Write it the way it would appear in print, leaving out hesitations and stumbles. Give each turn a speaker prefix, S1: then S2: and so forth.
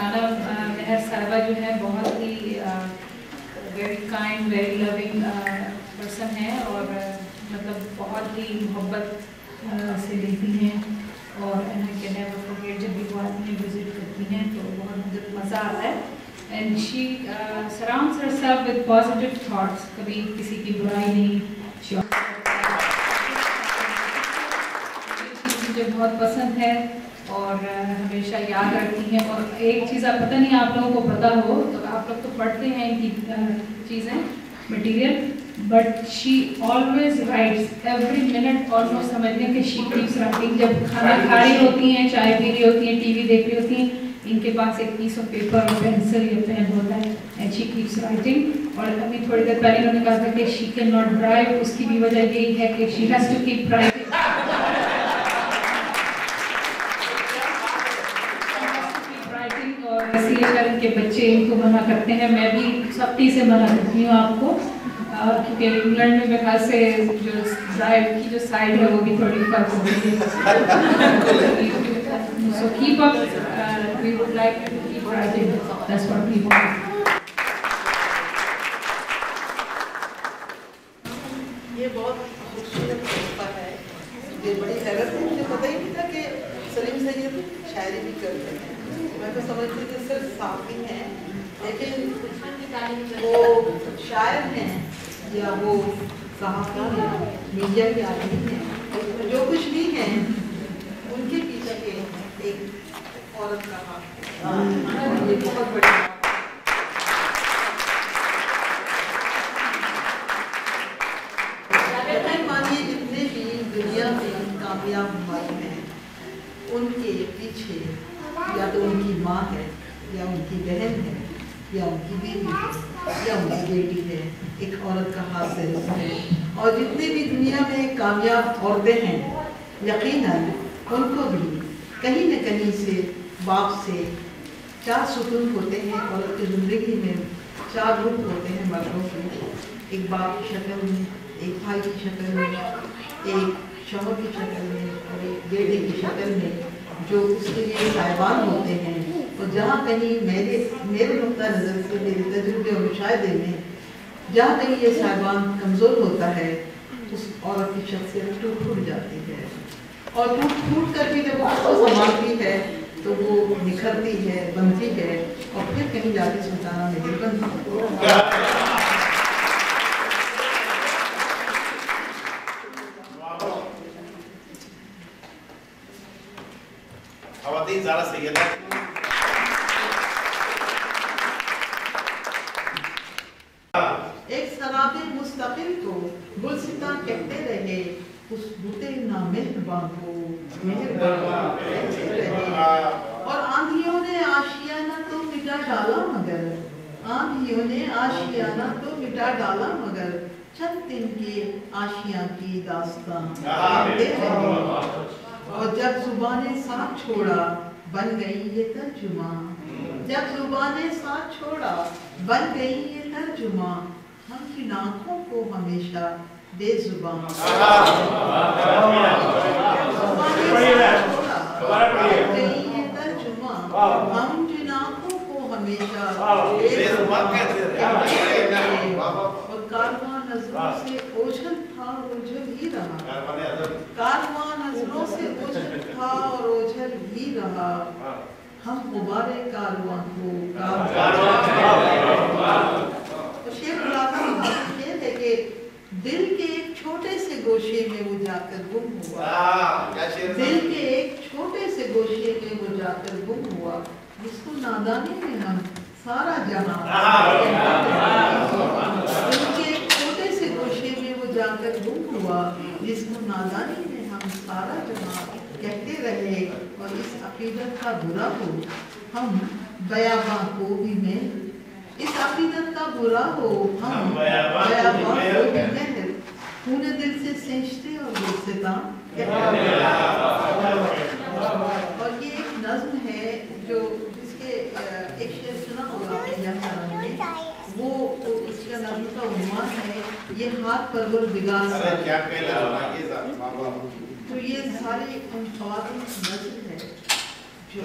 S1: سلطانہ مہر صاحبہ جو ہے بہت ہی very kind very loving person ہے اور مطلب بہت ہی محبت سے لیتی ہیں اور جب بھی وہ آتی ہیں وزٹ کرتی ہیں تو بہت مزہ آتا ہے. And she surrounds her self with positive thoughts. کبھی کسی کی برائی نہیں. مجھے بہت پسند ہے اور ہمیشہ یاد رکھتی ہیں. اور ایک چیز آپ پتہ نہیں آپ لوگوں کو پتہ ہو تو آپ لوگ تو پڑھتے ہیں ان کی چیزیں material, but she always rights every minute almost. سمجھتے ہیں کہ شی کیپس رائٹنگ. جب کھانا کھا رہی ہوتی ہیں, چائے پی رہی ہوتی ہیں, ٹی وی دیکھ رہی ہوتی ہیں, ان کے پاس ایک پیس آف پیپر اور پینسل یا پین ہوتا ہے اینڈ شی کیپس رائٹنگ. اور ابھی تھوڑی دیر پہلے انہوں نے کہا تھا کہ شی کین ناٹ ڈرائیو. اس کی بھی وجہ یہی ہے کہ she has to keep writing. اس لیے شاید ان کے بچے ان کو منع کرتے ہیں. میں بھی سختی سے منع کرتی ہوں آپ کو, کیونکہ انگلینڈ میں میرے خیال سے جو ڈرائیو کی جو سائڈ ہے وہ بھی تھوڑی فرق ہو گئی ہے. So keep up, we would like you to keep writing. That's what we want.
S2: یہ بہت خوبصورت تحفہ ہے. یہ بڑی حیرت ہے, مجھے پتہ ہی نہیں تھا کہ سلیم سید شاعری بھی کرتے ہیں. میں تو سمجھتی کہ صرف صحافی ہیں, لیکن وہ شاعر ہیں یا وہ صحافی ہیں, میڈیا کے آدمی ہیں, جو کچھ بھی ہیں ان کے پیچھے ایک عورت کا ہاتھ ہے. یہ بہت بڑی مانیے جتنے بھی دنیا میں کامیاب ہوئے ہیں ان کے پیچھے یا تو ان کی ماں ہے یا ان کی بہن ہے یا ان کی بیوی ہے یا ان کی بیٹی ہے. ایک عورت کا ہاتھ سے ہے. اور جتنے بھی دنیا میں کامیاب عورتیں ہیں یقیناً ان کو بھی کہیں نہ کہیں سے باپ سے 4 ستون ہوتے ہیں. عورت کی زندگی میں 4 رخ ہوتے ہیں مردوں کے. ایک باپ کی شکل میں, ایک بھائی کی شکل میں, ایک شوہر کی شکل میں اور ایک بیٹے کی شکل میں, جو اس کے لیے صاحبان ہوتے ہیں. اور جہاں کہیں میرے نقطہ نظر سے, میرے تجربے اور مشاہدے میں جہاں کہیں یہ صاحبان کمزور ہوتا ہے اس عورت کی شخصیت ٹوٹ جاتی ہے. اور ٹوٹ کر بھی جب اس کو سنبھالتی ہے تو وہ نکھرتی ہے, بنتی ہے اور پھر کہیں جا کے سلطانہ مہر بنتی ہے.
S3: خواتین زارہ سیدہ
S2: ایک سراب مستقل کو گلستان کہتے رہے, اس بوتے نامہرباں کو مہرباں کہتے رہے. اور آندھیوں نے آشیانہ تو مٹا ڈالا مگر, آندھیوں نے آشیانہ تو مٹا ڈالا مگر, چند دن کے آشیاں کی داستان کہتے رہے. اور جب زبان ساتھ چھوڑا بن گئی یہ ترجمہ, جب زبان ساتھ چھوڑا بن گئی یہ ترجمہ, ہم کی آنکھوں کو ہمیشہ بے زبان. ہم جن آنکھوں کو ہمیشہ بے زبان کہتے رہے. اور کارواں نظروں سے اوجھل تھا اور اوجھل ہی رہا, کارواں نظروں سے اوجھل تھا اور اوجھل ہی رہا. ہم غبارے کارواں کو شیخ العالم کا شعر ہے کہ دل کے ایک چھوٹے سے گوشے میں وہ جا کر گم ہوا, دل کے ایک چھوٹے سے گوشے میں وہ جا کر گم ہوا, جس کو نادانی میں ہم سارا جہاں, دل کے ایک چھوٹے سے گوشے میں وہ جا کر گم ہوا, جس کو نادانی میں ہم سارا جہاں کہتے رہے. اور اس عقیدت کا برا ہو ہم بیاباں کو بھی میں, اس عقیدت کا برا ہو ہم بیاباں کو بھی میں, خون دل سے سینچتے اور دل سے تام کہتے رہے. اور یہ ایک نظم ہے جو جس کے ایک شعر سنا ہوگا وہ اس کا نظم کا عنوان ہے یہ ہاتھ پرور بگاڑ. تو یہ ساری خواتین کی نظر ہے جو